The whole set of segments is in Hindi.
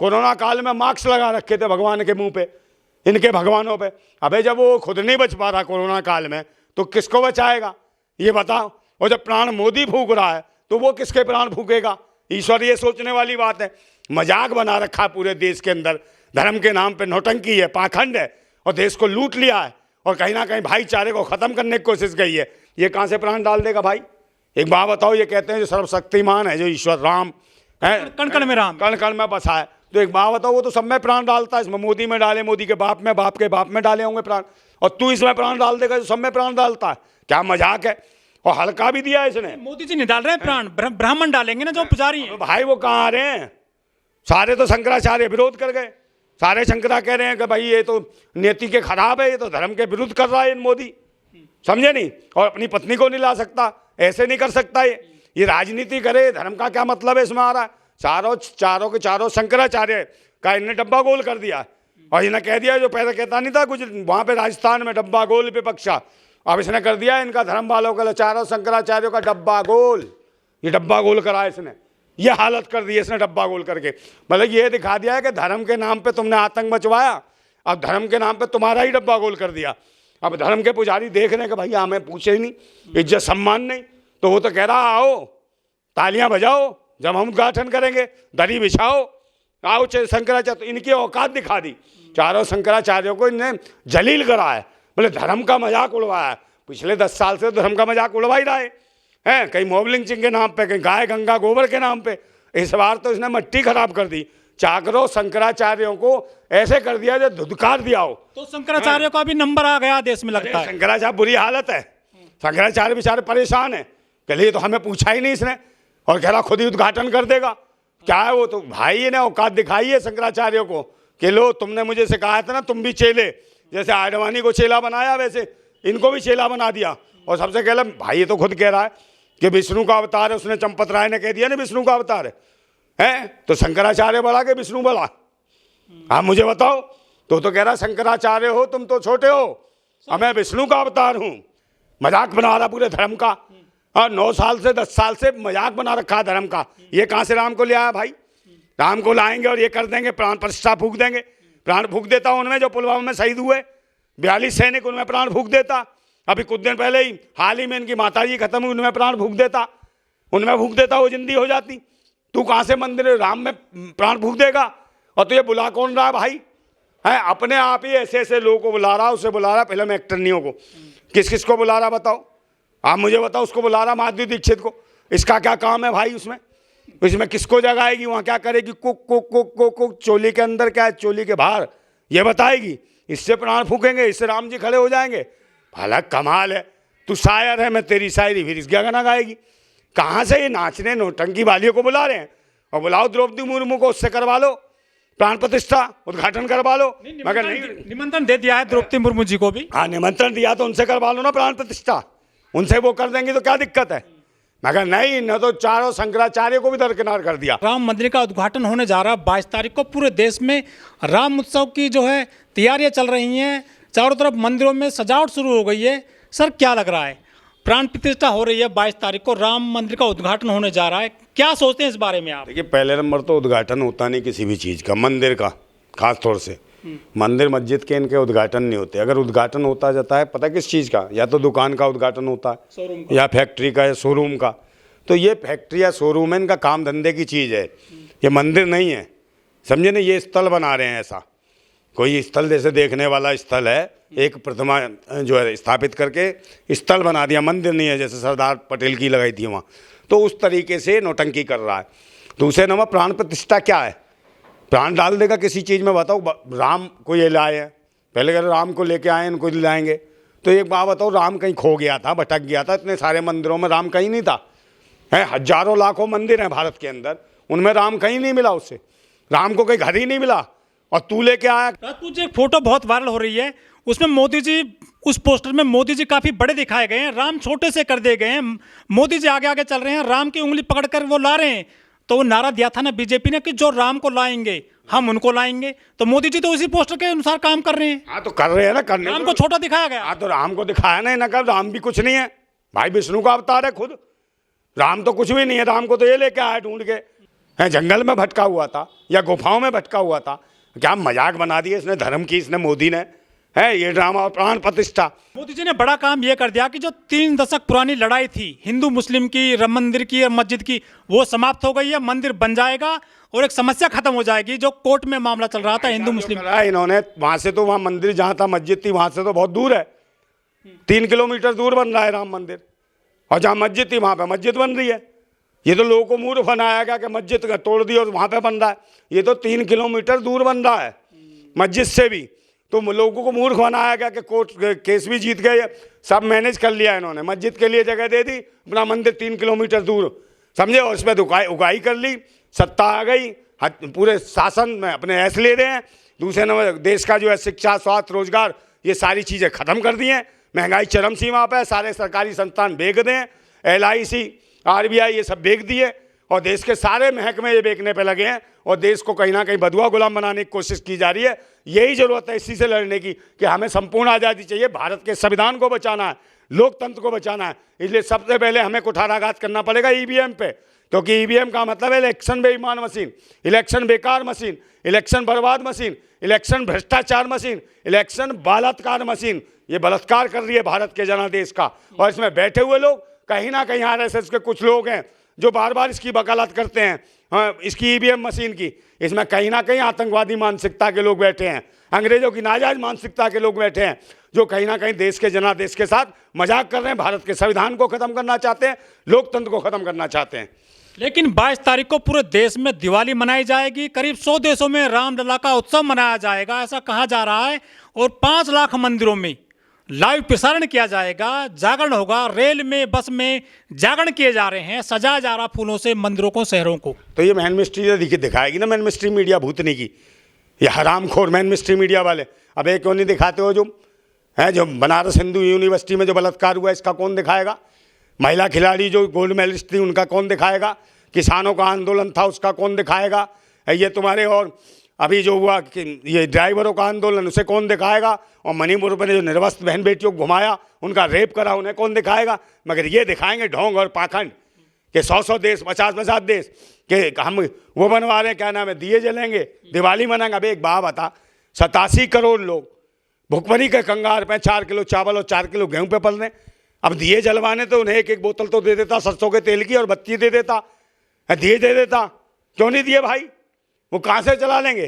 कोरोना काल में मास्क लगा रखे थे भगवान के मुंह पे, इनके भगवानों पे। अबे जब वो खुद नहीं बच पा रहा कोरोना काल में तो किसको बचाएगा ये बताओ। और जब प्राण मोदी फूंक रहा है तो वो किसके प्राण फूंकेगा। ईश्वर ये सोचने वाली बात है। मजाक बना रखा पूरे देश के अंदर, धर्म के नाम पे नौटंकी है, पाखंड है और देश को लूट लिया है और कहीं ना कहीं भाईचारे को खत्म करने की कोशिश की है। ये कहाँ से प्राण डाल देगा भाई। एक बात बताओ, ये कहते हैं जो सर्वशक्तिमान है, जो ईश्वर राम है, कण कण में राम, कण कण में बसा है, तो एक बात बताओ वो तो सब में प्राण डालता है। इसमें मोदी में डाले, मोदी के बाप में, बाप के बाप में डाले होंगे प्राण, और तू इसमें प्राण डाल देगा जो सब में प्राण डालता है। क्या मजाक है। और हल्का भी दिया इसने। मोदी जी नहीं डाल रहे प्राण, ब्राह्मण डालेंगे ना जो पुजारी हैं। भाई वो कहाँ आ रहे हैं, सारे तो शंकराचार्य विरोध कर गए। सारे शंकरा कह रहे हैं कि भाई ये तो नीति के खराब है, ये तो धर्म के विरुद्ध कर रहा है मोदी, समझे नहीं। और अपनी पत्नी को नहीं ला सकता, ऐसे नहीं कर सकता ये राजनीति करे, धर्म का क्या मतलब है इसमें आ रहा है। चारों के चारों शंकराचार्य का इन्हें डब्बा गोल कर दिया और इन्हें कह दिया जो पहले कहता नहीं था कुछ वहां पे राजस्थान में, डब्बा गोल विपक्षा, अब इसने कर दिया इनका धर्म वालों का, चारों शंकराचार्यों का डब्बा गोल। ये डब्बा गोल करा इसने, ये हालत कर दी इसने डब्बा गोल करके। मतलब ये दिखा दिया है कि धर्म के नाम पे तुमने आतंक मचवाया, अब धर्म के नाम पे तुम्हारा ही डब्बा गोल कर दिया। अब धर्म के पुजारी देख रहे हैं कि भाई हमें पूछे ही नहीं, इज्जत सम्मान नहीं, तो वो तो कह रहा आओ तालियां बजाओ जब हम उद्घाटन करेंगे, दरी बिछाओ, आओ शंकराचार्य। तो इनकी औकात दिखा दी, चारों शंकराचार्यों को इन्हें जलील करा है, बोले धर्म का मजाक उड़वाया है। पिछले 10 साल से धर्म का मजाक उड़वा ही रहा है, कहीं मोबलिंग चिंग के नाम पे, कहीं गाय गंगा गोबर के नाम पे। इस बार तो इसने मट्टी खराब कर दी, चाकरों शंकराचार्यों को ऐसे कर दिया जो धुतकार दिया हो। तो शंकराचार्य का भी नंबर आ गया देश में लगता है। शंकराचार्य बुरी हालत है, शंकराचार्य बेचारे परेशान है, कह लिए तो हमें पूछा ही नहीं इसने, और कह रहा खुद ही उद्घाटन कर देगा। क्या है वो, तो भाई ने औकात दिखाई है शंकराचार्यों को कि लो तुमने मुझे सिखाया था ना, तुम भी चेले, जैसे आडवाणी को चेला बनाया वैसे इनको भी चेला बना दिया। और सबसे पहले भाई ये तो खुद कह रहा है कि विष्णु का अवतार है, उसने चंपत राय ने कह दिया ना विष्णु का अवतार है, तो शंकराचार्य बड़ा के विष्णु बड़ा। आप मुझे बताओ, तो कह रहा शंकराचार्य हो तुम तो छोटे हो, और मैं विष्णु का अवतार हूँ। मजाक बना रहा पूरे धर्म का। 9 साल से 10 साल से मजाक बना रखा है धर्म का। ये कहाँ से राम को ले आया भाई। राम को लाएंगे और ये कर देंगे, प्राण प्रतिष्ठा फूंक देंगे। प्राण फूंक देता उनमें जो पुलवामा में शहीद हुए 42 सैनिक, उनमें प्राण फूंक देता। अभी कुछ दिन पहले ही हाल ही में इनकी माता जी खत्म हुई, उनमें प्राण फूंक देता, उनमें फूंक देता, वो जिंदी हो जाती। तू कहाँ से मंदिर राम में प्राण फूंक देगा। और तो ये बुला कौन रहा है भाई, है अपने आप ही ऐसे ऐसे लोगों को बुला रहा, उसे बुला रहा फिल्म एक्टरनियों को। किस किस को बुला रहा बताओ, आप मुझे बताओ। उसको बुला रहा माधुरी दीक्षित को, इसका क्या काम है भाई उसमें, इसमें किसको जगाएगी, वहाँ क्या करेगी, कुक कुक कुक कुक कुक, चोली के अंदर क्या है चोली के बाहर, ये बताएगी। इससे प्राण फूकेंगे, इससे राम जी खड़े हो जाएंगे। भला कमाल है, तू शायर है, मैं तेरी शायरी फिर क्या गाना गाएगी। कहाँ से ये नाचने नौटंकी वालियों को बुला रहे हैं। और बुलाओ द्रौपदी मुर्मू को, उससे करवा लो प्राण प्रतिष्ठा, उद्घाटन करवा लो। मगर नहीं, निमंत्रण दे दिया है द्रौपदी मुर्मू जी को भी। हाँ निमंत्रण दिया तो उनसे करवा लो ना प्राण प्रतिष्ठा, उनसे वो कर देंगे तो क्या दिक्कत है। मगर नहीं, न तो चारों शंकराचार्य को भी दरकिनार कर दिया। राम मंदिर का उद्घाटन होने जा रहा है 22 तारीख को। पूरे देश में राम उत्सव की जो है तैयारियां चल रही हैं, चारों तरफ मंदिरों में सजावट शुरू हो गई है। सर क्या लग रहा है, प्राण प्रतिष्ठा हो रही है 22 तारीख को, राम मंदिर का उद्घाटन होने जा रहा है, क्या सोचते हैं इस बारे में आप। देखिए पहले नंबर तो उद्घाटन होता नहीं किसी भी चीज़ का, मंदिर का खास तौर से। मंदिर मस्जिद के इनके उद्घाटन नहीं होते। अगर उद्घाटन होता जाता है पता किस चीज़ का, या तो दुकान का उद्घाटन होता है, या फैक्ट्री का, या शोरूम का। तो ये फैक्ट्री या शोरूम है, इनका काम धंधे की चीज़ है, ये मंदिर नहीं है, समझे ना। ये स्थल बना रहे हैं, ऐसा कोई स्थल जैसे देखने वाला स्थल है, एक प्रतिमा जो है स्थापित करके स्थल बना दिया, मंदिर नहीं है, जैसे सरदार पटेल की लगाई थी वहाँ। तो उस तरीके से नौटंकी कर रहा है। दूसरे नंबर प्राण प्रतिष्ठा क्या है, प्राण डाल देगा किसी चीज़ में बताओ। राम को ये लाए हैं, पहले अगर राम को लेके आए इनको लाएंगे, तो एक बात बताओ, राम कहीं खो गया था, भटक गया था, इतने सारे मंदिरों में राम कहीं नहीं था, है हजारों लाखों मंदिर हैं भारत के अंदर, उनमें राम कहीं नहीं मिला, उससे राम को कहीं घर ही नहीं मिला, और तू लेके आया। राजपूत जी, एक फोटो बहुत वायरल हो रही है, उसमें मोदी जी, उस पोस्टर में मोदी जी काफी बड़े दिखाए गए हैं, राम छोटे से कर दिए गए हैं, मोदी जी आगे आगे चल रहे हैं, राम की उंगली पकड़कर वो ला रहे हैं। तो वो नारा दिया था ना बीजेपी ने कि जो राम को लाएंगे हम उनको लाएंगे, तो मोदी जी तो उसी पोस्टर के अनुसार काम कर रहे हैं। हाँ तो कर रहे हैं ना, करने राम को छोटा दिखाया गया। हाँ तो राम को दिखाया नहीं ना, कर राम भी कुछ नहीं है भाई, विष्णु का अवतार है खुद। राम तो कुछ भी नहीं है, राम को तो ये लेके आया ढूंढ के। है, जंगल में भटका हुआ था या गुफाओं में भटका हुआ था। क्या मजाक बना दिया इसने धर्म की, इसने मोदी ने, है ये ड्रामा और प्राण प्रतिष्ठा। मोदी जी ने बड़ा काम ये कर दिया कि जो 3 दशक पुरानी लड़ाई थी हिंदू मुस्लिम की, राम मंदिर की और मस्जिद की, वो समाप्त हो गई है। मंदिर बन जाएगा और एक समस्या खत्म हो जाएगी जो कोर्ट में मामला चल रहा था हिंदू मुस्लिम। इन्होंने वहां से तो, वहां मंदिर जहां था मस्जिद थी वहां से तो बहुत दूर है, 3 किलोमीटर दूर बन रहा है राम मंदिर, और जहां मस्जिद थी वहां पे मस्जिद बन रही है। ये तो लोगों को मूर्ख बनाया गया कि मस्जिद का तोड़ दी और वहां पे बन रहा है। ये तो 3 किलोमीटर दूर बन रहा है मस्जिद से भी, तो लोगों को मूर्ख बनाया गया कि कोर्ट केस भी जीत गए, सब मैनेज कर लिया इन्होंने, मस्जिद के लिए जगह दे दी, अपना मंदिर 3 किलोमीटर दूर, समझे, और इसमें उगाई कर ली, सत्ता आ गई, पूरे शासन में अपने ऐसे ले रहे हैं। दूसरे नंबर देश का जो है शिक्षा, स्वास्थ्य, रोजगार, ये सारी चीज़ें खत्म कर दी हैं, महंगाई चरम सीमा पर है, सारे सरकारी संस्थान बेच दें, LIC, RBI ये सब बेच दिए, और देश के सारे महकमे ये बेचने पे लगे हैं, और देश को कहीं ना कहीं बदुआ गुलाम बनाने की कोशिश की जा रही है। यही जरूरत है इसी से लड़ने की कि हमें संपूर्ण आज़ादी चाहिए, भारत के संविधान को बचाना है, लोकतंत्र को बचाना है। इसलिए सबसे पहले हमें कुठाराघात करना पड़ेगा EVM पे, क्योंकि EVM का मतलब है इलेक्शन बेईमान मशीन, इलेक्शन बेकार मशीन, इलेक्शन बर्बाद मशीन, इलेक्शन भ्रष्टाचार मशीन, इलेक्शन बलात्कार मशीन। ये बलात्कार कर रही है भारत के जनादेश का, और इसमें बैठे हुए लोग कहीं ना कहीं RSS के कुछ लोग हैं जो बार बार इसकी वकालत करते हैं, हाँ, इसकी EVM मशीन की। इसमें कहीं ना कहीं आतंकवादी मानसिकता के लोग बैठे हैं, अंग्रेजों की नाजायज मानसिकता के लोग बैठे हैं, जो कहीं ना कहीं देश के जनादेश के साथ मजाक कर रहे हैं, भारत के संविधान को खत्म करना चाहते हैं, लोकतंत्र को खत्म करना चाहते हैं। लेकिन 22 तारीख को पूरे देश में दिवाली मनाई जाएगी, करीब 100 देशों में रामलला का उत्सव मनाया जाएगा, ऐसा कहा जा रहा है, और 5 लाख मंदिरों में लाइव प्रसारण किया जाएगा, जागरण होगा, रेल में, बस में जागरण किए जा रहे हैं, सजाया जा रहा फूलों से मंदिरों को, शहरों को। तो ये मैन मिस्ट्री दिखाएगी ना, मैन मिस्ट्री मीडिया भूतनी की, ये हरामखोर मैन मिस्ट्री मीडिया वाले। अब एक क्यों नहीं दिखाते हो जो है, जो बनारस हिंदू यूनिवर्सिटी में जो बलात्कार हुआ इसका कौन दिखाएगा, महिला खिलाड़ी जो गोल्ड मेडलिस्ट थी उनका कौन दिखाएगा, किसानों का आंदोलन था उसका कौन दिखाएगा, ये तुम्हारे और अभी जो हुआ कि ये ड्राइवरों का आंदोलन उसे कौन दिखाएगा, और मणिपुर में जो निर्वस्त्र बहन बेटियों को घुमाया, उनका रेप करा, उन्हें कौन दिखाएगा। मगर ये दिखाएंगे ढोंग और पाखंड कि 100 देश, 50 देश के हम वो बनवा रहे हैं, क्या नाम है, दिए जलेंगे, दिवाली मनाएंगे। अब एक बात बता, 87 करोड़ लोग भुखमरी के कंगार पे 4 किलो चावल और 4 किलो गेहूं पे पल रहे हैं। अब दिए जलवाने तो उन्हें एक बोतल तो दे देता सरसों के तेल की, और बत्ती दे देता, दिए दे देता, क्यों नहीं दिए भाई, वो कहाँ से चला लेंगे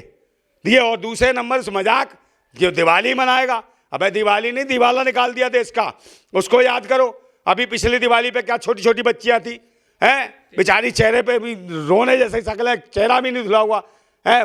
दिए। और दूसरे नंबर से मजाक, जो दिवाली मनाएगा, अबे दिवाली नहीं, दिवाला निकाल दिया देश का, उसको याद करो। अभी पिछली दिवाली पे क्या छोटी छोटी बच्चियां थी, हैं, बेचारी चेहरे पे भी रोने जैसे शक्ल है, चेहरा भी नहीं धुला हुआ है,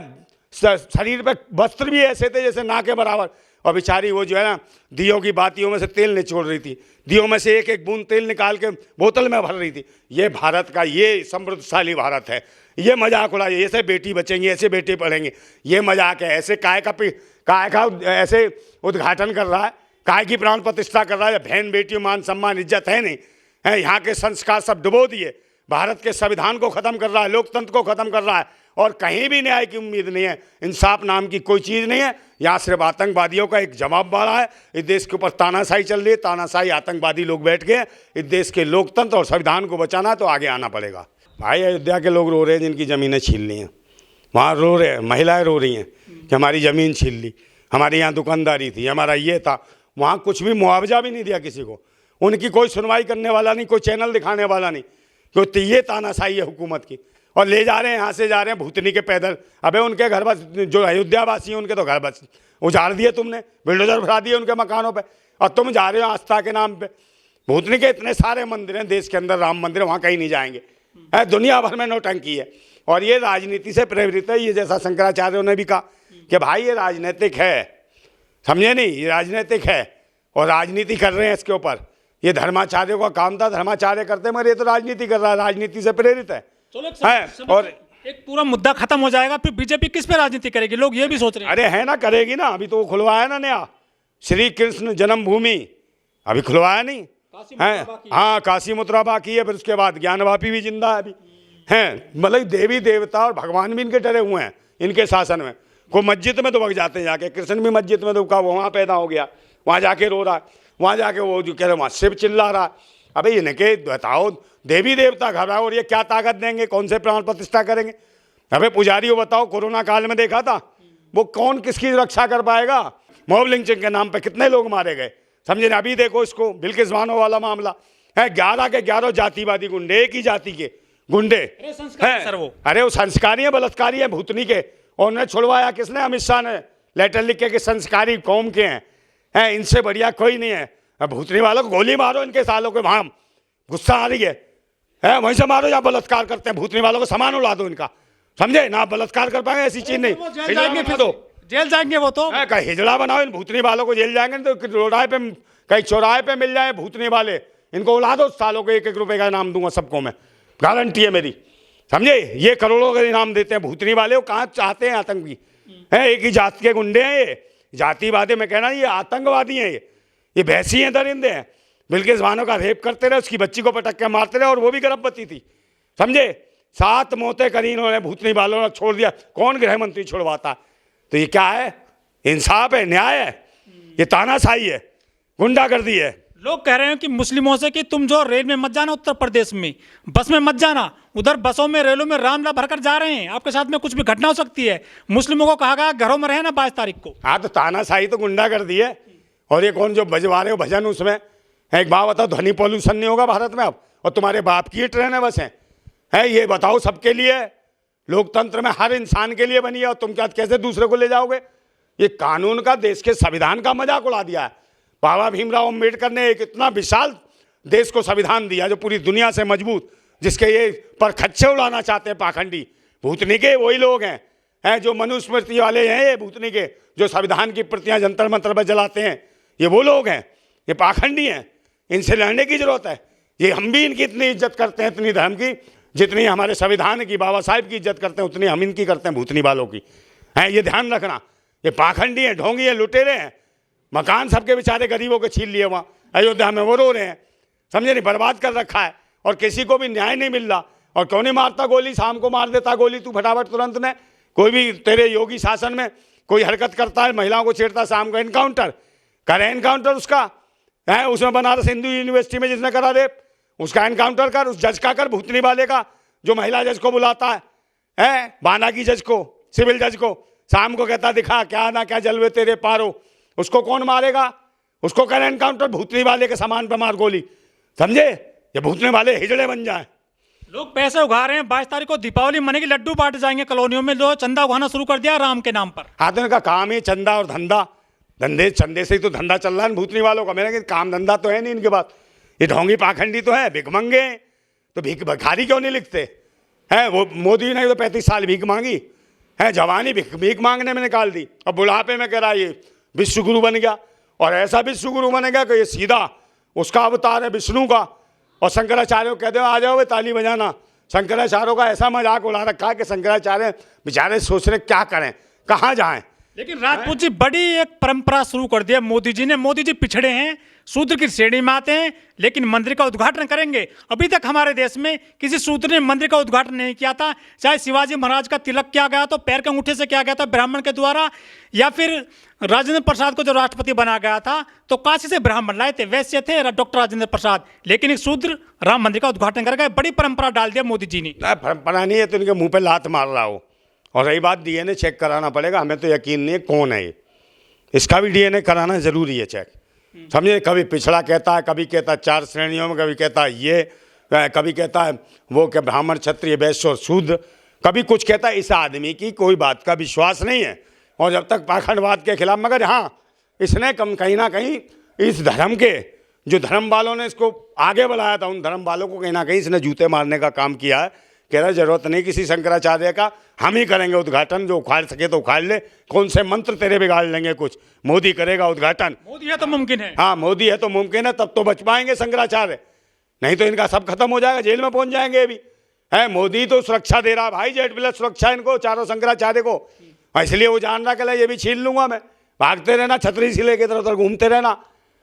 शरीर पे वस्त्र भी ऐसे थे जैसे ना के बराबर, और बेचारी वो जो है ना दियों की बातियों में से तेल निचोड़ रही थी, दियों में से एक एक बूंद तेल निकाल के बोतल में भर रही थी। ये भारत का, ये समृद्धशाली भारत है, ये मजाक उड़ाइए, ऐसे बेटी बचेंगे, ऐसे बेटे पढ़ेंगे, ये मजाक है। ऐसे काय का ऐसे उद्घाटन कर रहा है, काय की प्राण प्रतिष्ठा कर रहा है, बहन बेटी मान सम्मान इज्जत है नहीं है, यहाँ के संस्कार सब डुबो दिए, भारत के संविधान को खत्म कर रहा है, लोकतंत्र को खत्म कर रहा है, और कहीं भी न्याय की उम्मीद नहीं है, इंसाफ नाम की कोई चीज़ नहीं है। यहाँ सिर्फ आतंकवादियों का एक जवाब बाड़ा है। इस देश के ऊपर तानाशाही चल रही है, तानाशाही आतंकवादी लोग बैठ गए। इस देश के लोकतंत्र और संविधान को बचाना है तो आगे आना पड़ेगा। भाई अयोध्या के लोग रो रहे हैं जिनकी ज़मीनें छीन ली हैं, वहाँ रो रहे हैं, महिलाएं रो रही हैं कि हमारी ज़मीन छीन ली, हमारे यहाँ दुकानदारी थी, हमारा ये था। वहाँ कुछ भी मुआवजा भी नहीं दिया किसी को, उनकी कोई सुनवाई करने वाला नहीं, कोई चैनल दिखाने वाला नहीं, क्योंकि ये तानाशाही है हुकूमत की। और ले जा रहे हैं, यहाँ से जा रहे हैं भूतनी के पैदल। अबे उनके घर बस, जो अयोध्या वासी हैं उनके तो घर बस उजाड़ दिए तुमने, बिल्डोजर भरा दिए उनके मकानों पे, और तुम जा रहे हो आस्था के नाम पे। भूतनी के इतने सारे मंदिर हैं देश के अंदर, राम मंदिर, वहाँ कहीं नहीं जाएंगे, है दुनिया भर में नौटंकी है। और ये राजनीति से प्रेरित है। ये जैसा शंकराचार्यों ने भी कहा कि भाई ये राजनीतिक है, समझे नहीं, ये राजनीतिक है और राजनीति कर रहे हैं इसके ऊपर। ये धर्माचार्यों का काम था, धर्माचार्य करते, मगर ये तो राजनीति कर रहा है, राजनीति से प्रेरित है। और एक पूरा मुद्दा खत्म हो जाएगा, फिर बीजेपी किस पे राजनीति करेगी, लोग ये भी सोच रहे हैं। अरे है ना, करेगी ना, अभी तो वो खुलवाया ना नया श्री कृष्ण जन्मभूमि, अभी खुलवाया नहीं है। हाँ, काशी मथुरा बाकी है, फिर उसके बाद ज्ञानवापी भी जिंदा है अभी, हैं। मतलब देवी देवता और भगवान भी इनके डरे हुए हैं इनके शासन में। को मस्जिद में तो वक्त जाते हैं जाके, कृष्ण भी मस्जिद में तो का वहाँ पैदा हो गया, वहाँ जाके रो रहा है, वहाँ जाके वो जो कह रहे वहाँ शिव चिल्ला रहा है। अबे इनके बताओ, देवी देवता घबराओ और ये क्या ताकत देंगे, कौन से प्राण प्रतिष्ठा करेंगे। अबे पुजारी, वो बताओ कोरोना काल में देखा था वो कौन किसकी रक्षा कर पाएगा? मॉब लिंचिंग के नाम पे कितने लोग मारे गए, समझे ना? अभी देखो इसको बिल्किस बानो वाला मामला है, 11 के 11 जातिवादी गुंडे, एक ही जाति के गुंडे हैं। सर वो अरे वो संस्कारी है, बलात्कारी है, भूतनी के। और उन्हें छुड़वाया किसने? अमित शाह ने लेटर लिख के कि संस्कारी कौम के हैं, इनसे बढ़िया कोई नहीं है। भूतनी वालों को गोली मारो, इनके सालों के वहां गुस्सा आ रही है वहीं से मारो। या बलात्कार करते हैं भूतनी वालों को सामान उड़ा दो इनका, समझे ना? बलात्कार कर पाएंगे ऐसी चीज नहीं। जेल जाएंगे, फिर जेल जाएंगे वो तो। कहीं हिजड़ा बनाओ, इन भूतनी वालों को जेल जाएंगे तो रोडाए पे कहीं चौराहे पे मिल जाए भूतनी वाले, इनको उड़ा दो। सालों को 1-1 रुपए का इनाम दूंगा सबको मैं, गारंटी है मेरी, समझे? ये करोड़ों का इनाम देते हैं भूतनी वाले। वो कहाँ चाहते हैं आतंकी हैं? एक ही जात के गुंडे हैं ये, जातिवादी में कहना, ये आतंकवादी हैं, ये भैंसी हैं, दरिंदे हैं। बिल्किस बानो का रेप करते रहे, उसकी बच्ची को पटक के मारते रहे, और वो भी गर्भवती थी, समझे? 7 मौतें करी इन्होंने भूतनी वालों ने, छोड़ दिया। कौन गृह मंत्री छुड़वाता? तो ये क्या है? इंसाफ है, न्याय है? ये तानाशाही है, गुंडागर्दी है। लोग कह रहे हैं कि मुस्लिमों से कि तुम जो रेल में मत जाना, उत्तर प्रदेश में बस में मत जाना, उधर बसों में रेलों में रामला भरकर जा रहे हैं, आपके साथ में कुछ भी घटना हो सकती है। मुस्लिमों को कहा गया घरों में रहना 22 तारीख को। हाँ, तो तानाशाही तो गुंडागर्दी है। और ये कौन जो बजवा रहे हो भजन, उसमें एक बात बताओ, ध्वनि पॉल्यूशन नहीं होगा भारत में अब? और तुम्हारे बाप की ट्रेनें बस हैं, ये बताओ? सबके लिए लोकतंत्र में हर इंसान के लिए बनी है, और तुम क्या कैसे दूसरे को ले जाओगे? ये कानून का, देश के संविधान का मजाक उड़ा दिया है। बाबा भीमराव अम्बेडकर ने एक इतना विशाल देश को संविधान दिया जो पूरी दुनिया से मजबूत, जिसके ये पर खच्चे उड़ाना चाहते हैं पाखंडी भूतनी के। वही लोग हैं जो मनुस्मृति वाले हैं, ये भूतनी के, जो संविधान की प्रतियां जंतर मंतर पर जलाते हैं, ये वो लोग हैं, ये पाखंडी हैं। इनसे लड़ने की जरूरत है। ये हम भी इनकी इतनी इज्जत करते हैं, इतनी धर्म की, जितनी हमारे संविधान की, बाबा साहब की इज्जत करते हैं, उतनी हम इनकी करते हैं, भूतनी वालों की। है, ये ध्यान रखना। ये पाखंडी हैं, ढोंगी हैं, लुटेरे हैं। मकान सबके बेचारे गरीबों के छीन लिए वहाँ अयोध्या में, वो रो रहे हैं, समझे नहीं? बर्बाद कर रखा है, और किसी को भी न्याय नहीं मिल रहा। और क्यों नहीं मारता गोली? शाम को मार देता गोली तू फटाफट तुरंत में। कोई भी तेरे योगी शासन में कोई हरकत करता है, महिलाओं को छेड़ता, शाम को एनकाउंटर करे, एनकाउंटर उसका है। उसमें बनारस हिंदू यूनिवर्सिटी में जिसने करा रेप, उसका एनकाउंटर कर, उस जज का कर, भूतनी वाले का, जो महिला जज को बुलाता है बाना की जज को, सिविल जज को, शाम को कहता दिखा क्या ना क्या जलवे तेरे पारो, उसको कौन मारेगा? उसको कर एनकाउंटर, भूतनी वाले के सामान पे मार गोली, समझे? ये भूतनी वाले हिजड़े बन जाए। लोग पैसे उगा रहे हैं, 22 तारीख को दीपावली मनेगी, लड्डू बांटे जाएंगे कॉलोनियों में, जो चंदा उगाना शुरू कर दिया राम के नाम पर। आदमी का काम ही चंदा और धंधा, चंदे से ही तो धंधा चल रहा है भूतनी वालों का। मैंने कहा काम धंधा तो है नहीं इनके पास, ये ढोंगी पाखंडी तो है, भिखमंगे हैं। तो भिखारी क्यों नहीं लिखते हैं? वो मोदी ने तो 35 साल भीख मांगी है, जवानी भीख मांगने में निकाल दी। अब बुढ़ापे में कह रहा ये विश्व गुरु बन गया, और ऐसा विश्व गुरु बनेगा कि ये सीधा उसका अवतार है विष्णु का। और शंकराचार्य को कहते हो आ जाओ वे ताली बजाना। शंकराचार्यों का ऐसा मजाक उड़ा रखा है कि शंकराचार्य बेचारे सोच रहे क्या करें, कहाँ जाएं। लेकिन राजपूत जी बड़ी एक परंपरा शुरू कर दी है मोदी जी ने। मोदी जी पिछड़े हैं, शूद्र की श्रेणी में आते हैं, लेकिन मंदिर का उद्घाटन करेंगे। अभी तक हमारे देश में किसी शूद्र ने मंदिर का उद्घाटन नहीं किया था। चाहे शिवाजी महाराज का तिलक किया गया तो पैर के अंगूठे से किया गया था ब्राह्मण के द्वारा, या फिर राजेंद्र प्रसाद को जो राष्ट्रपति बनाया गया था तो काशी से ब्राह्मण लाए थे, वैश्य थे डॉक्टर राजेंद्र प्रसाद, लेकिन एक शूद्र राम मंदिर का उद्घाटन कर गए। बड़ी परंपरा डाल दिया मोदी जी ने। परंपरा नहीं है तो इनके मुंह पे लात मार रहा हो। और रही बात डीएनए चेक कराना पड़ेगा, हमें तो यकीन नहीं है कौन है ये, इसका भी डीएनए कराना जरूरी है चेक, समझे? कभी पिछड़ा कहता है, कभी कहता है 4 श्रेणियों में, कभी कहता है ये, कभी कहता है वो कि ब्राह्मण क्षत्रिय वैश्य और शूद्र, कभी कुछ कहता है। इस आदमी की कोई बात का विश्वास नहीं है, और जब तक पाखंडवाद के खिलाफ। मगर हाँ, इसने कहीं ना कहीं इस धर्म के जो धर्म वालों ने इसको आगे बढ़ाया था, उन धर्म वालों को कहीं ना कहीं इसने जूते मारने का काम किया है। कह रहा जरूरत नहीं किसी शंकराचार्य का, हम ही करेंगे उद्घाटन, जो उखाड़ सके तो उखाड़ ले, कौन से मंत्र तेरे बिगाड़ लेंगे कुछ, मोदी करेगा उद्घाटन। मोदी है तो मुमकिन है। हाँ, मोदी है तो मुमकिन है, तब तो बच पाएंगे शंकराचार्य, नहीं तो इनका सब खत्म हो जाएगा, जेल में पहुंच जाएंगे अभी। है मोदी तो सुरक्षा दे रहा भाई, जेड+ सुरक्षा इनको, चारों शंकराचार्य को। इसलिए वो जान रहा कि ये भी छीन लूंगा मैं, भागते रहना, छतरी से लेके इधर उधर घूमते रहना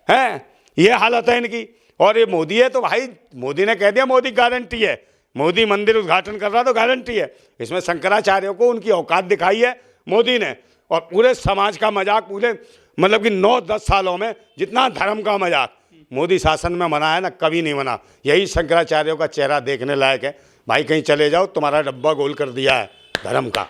है, ये हालत है इनकी। और ये मोदी है तो भाई, मोदी ने कह दिया मोदी गारंटी है, मोदी मंदिर उद्घाटन कर रहा तो गारंटी है। इसमें शंकराचार्यों को उनकी औकात दिखाई है मोदी ने, और पूरे समाज का मजाक, पूरे मतलब कि 9-10 सालों में जितना धर्म का मजाक मोदी शासन में मना है ना, कभी नहीं मना। यही शंकराचार्यों का चेहरा देखने लायक है भाई। कहीं चले जाओ, तुम्हारा डब्बा गोल कर दिया है धर्म का।